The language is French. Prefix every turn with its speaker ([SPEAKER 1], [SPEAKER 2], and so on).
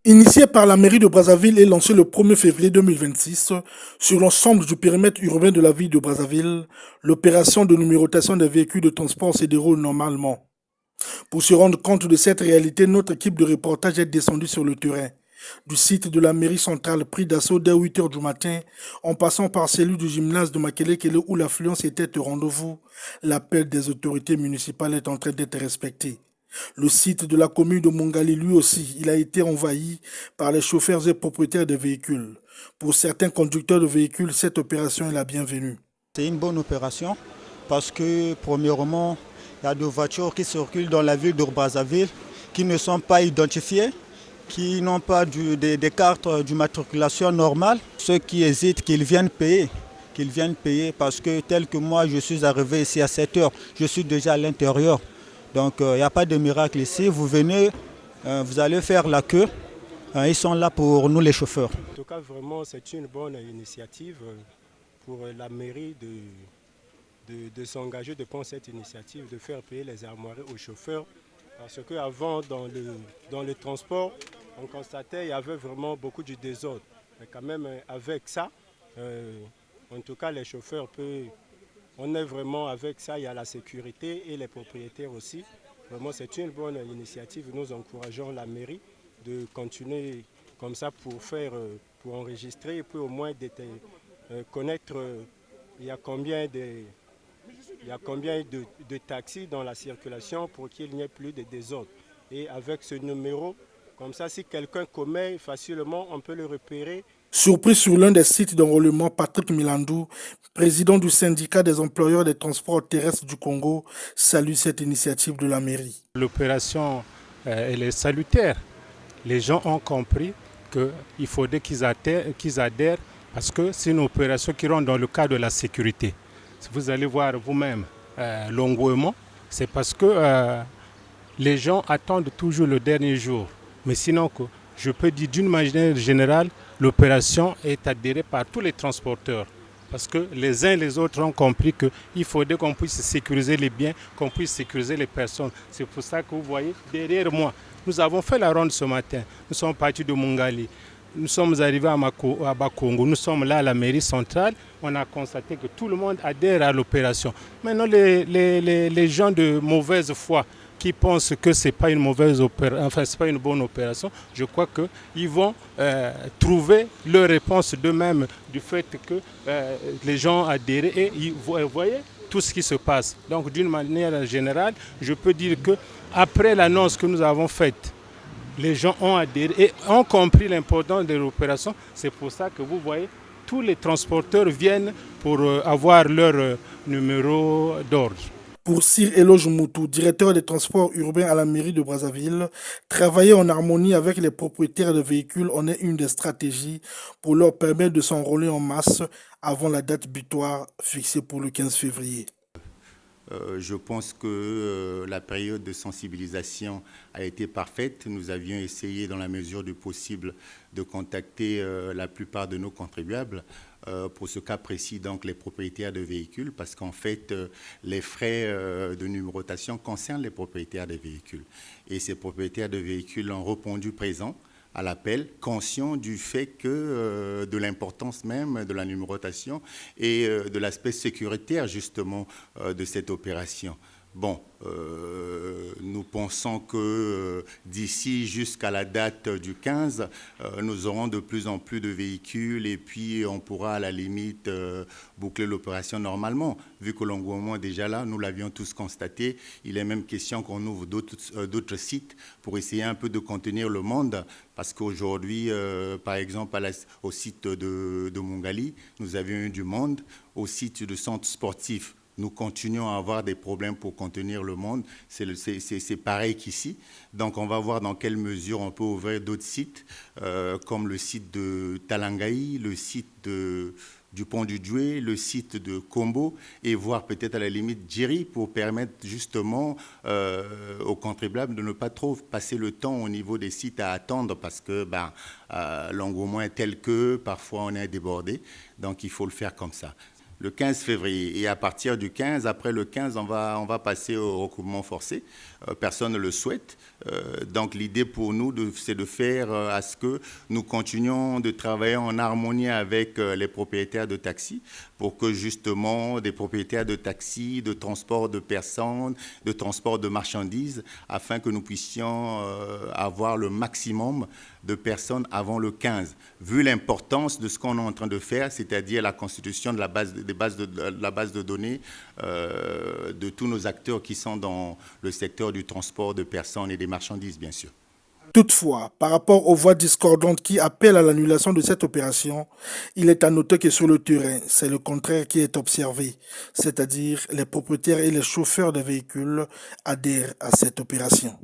[SPEAKER 1] Initié par la mairie de Brazzaville et lancé le 1er février 2026 sur l'ensemble du périmètre urbain de la ville de Brazzaville, l'opération de numérotation des véhicules de transport se déroule normalement. Pour se rendre compte de cette réalité, notre équipe de reportage est descendue sur le terrain, du site de la mairie centrale pris d'assaut dès 8 heures du matin, en passant par celui du gymnase de Makelekele où l'affluence était au rendez-vous. L'appel des autorités municipales est en train d'être respecté. Le site de la commune de Mongali, lui aussi, il a été envahi par les chauffeurs et propriétaires de véhicules. Pour certains conducteurs de véhicules, cette opération est la bienvenue.
[SPEAKER 2] C'est une bonne opération parce que, premièrement, il y a des voitures qui circulent dans la ville de Brazzaville qui ne sont pas identifiées, qui n'ont pas des cartes d'immatriculation normales. Ceux qui hésitent, qu'ils viennent payer parce que tel que moi, je suis arrivé ici à 7 heures, je suis déjà à l'intérieur. Donc il n'y a pas de miracle ici. Vous venez, vous allez faire la queue. Ils sont là pour nous les chauffeurs.
[SPEAKER 3] En tout cas, vraiment, c'est une bonne initiative pour la mairie de s'engager, de prendre cette initiative, de faire payer les armoiries aux chauffeurs. Parce qu'avant, dans le transport, on constatait qu'il y avait vraiment beaucoup de désordre. Mais quand même, avec ça, en tout cas, les chauffeurs peuvent... On est vraiment avec ça, il y a la sécurité et les propriétaires aussi. Vraiment, c'est une bonne initiative. Nous encourageons la mairie de continuer comme ça pour enregistrer et puis au moins connaître il y a combien de taxis dans la circulation pour qu'il n'y ait plus de désordre. Et avec ce numéro, comme ça, si quelqu'un commet facilement, on peut le repérer.
[SPEAKER 1] Surpris sur l'un des sites d'enrôlement, Patrick Milandou, président du syndicat des employeurs des transports terrestres du Congo, salue cette initiative de la mairie.
[SPEAKER 4] L'opération, elle est salutaire. Les gens ont compris qu'il faudrait qu'ils adhèrent parce que c'est une opération qui rentre dans le cadre de la sécurité. Si vous allez voir vous-même l'engouement, c'est parce que les gens attendent toujours le dernier jour. Mais sinon, je peux dire d'une manière générale, l'opération est adhérée par tous les transporteurs. Parce que les uns et les autres ont compris qu'il faudrait qu'on puisse sécuriser les biens, qu'on puisse sécuriser les personnes. C'est pour ça que vous voyez derrière moi, nous avons fait la ronde ce matin. Nous sommes partis de Mongali. Nous sommes arrivés à Bakongo. Nous sommes là à la mairie centrale. On a constaté que tout le monde adhère à l'opération. Maintenant, les gens de mauvaise foi qui pensent que ce n'est pas une pas une bonne opération, je crois qu'ils vont trouver leur réponse d'eux-mêmes du fait que les gens adhèrent et vous voyez tout ce qui se passe. Donc d'une manière générale, je peux dire que après l'annonce que nous avons faite, les gens ont adhéré et ont compris l'importance de l'opération. C'est pour ça que vous voyez, tous les transporteurs viennent pour avoir leur numéro d'ordre.
[SPEAKER 1] Pour Sir Eloge Moutou, directeur des transports urbains à la mairie de Brazzaville, travailler en harmonie avec les propriétaires de véhicules en est une des stratégies pour leur permettre de s'enrôler en masse avant la date butoir fixée pour le 15 février.
[SPEAKER 5] Je pense que la période de sensibilisation a été parfaite. Nous avions essayé, dans la mesure du possible, de contacter la plupart de nos contribuables. Pour ce cas précis, donc les propriétaires de véhicules, parce qu'en fait, les frais de numérotation concernent les propriétaires des véhicules. Et ces propriétaires de véhicules ont répondu présent à l'appel, conscient du fait que de l'importance même de la numérotation et de l'aspect sécuritaire justement de cette opération. Bon, nous pensons que d'ici jusqu'à la date du 15, nous aurons de plus en plus de véhicules et puis on pourra à la limite boucler l'opération normalement. Vu que l'engouement est déjà là, nous l'avions tous constaté, il est même question qu'on ouvre d'autres sites pour essayer un peu de contenir le monde. Parce qu'aujourd'hui, par exemple, au site de Mongali, nous avions eu du monde. Au site du centre sportif, nous continuons à avoir des problèmes pour contenir le monde. C'est pareil qu'ici. Donc, on va voir dans quelle mesure on peut ouvrir d'autres sites, comme le site de Talangaï, le site du pont du Djoué, le site de Kombo, et voir peut-être à la limite Djiri pour permettre justement aux contribuables de ne pas trop passer le temps au niveau des sites à attendre parce que l'engouement est tel que parfois on est débordé. Donc, il faut le faire comme ça. le 15 février. Et à partir du 15, après le 15, on va passer au recouvrement forcé. Personne ne le souhaite. Donc l'idée pour nous, c'est de faire à ce que nous continuions de travailler en harmonie avec les propriétaires de taxis pour que justement des propriétaires de taxis, de transport de personnes, de transport de marchandises, afin que nous puissions avoir le maximum de personnes avant le 15. Vu l'importance de ce qu'on est en train de faire, c'est-à-dire la constitution de la base de données de tous nos acteurs qui sont dans le secteur du transport de personnes et des marchandises, bien sûr.
[SPEAKER 1] Toutefois, par rapport aux voix discordantes qui appellent à l'annulation de cette opération, il est à noter que sur le terrain, c'est le contraire qui est observé, c'est-à-dire les propriétaires et les chauffeurs des véhicules adhèrent à cette opération.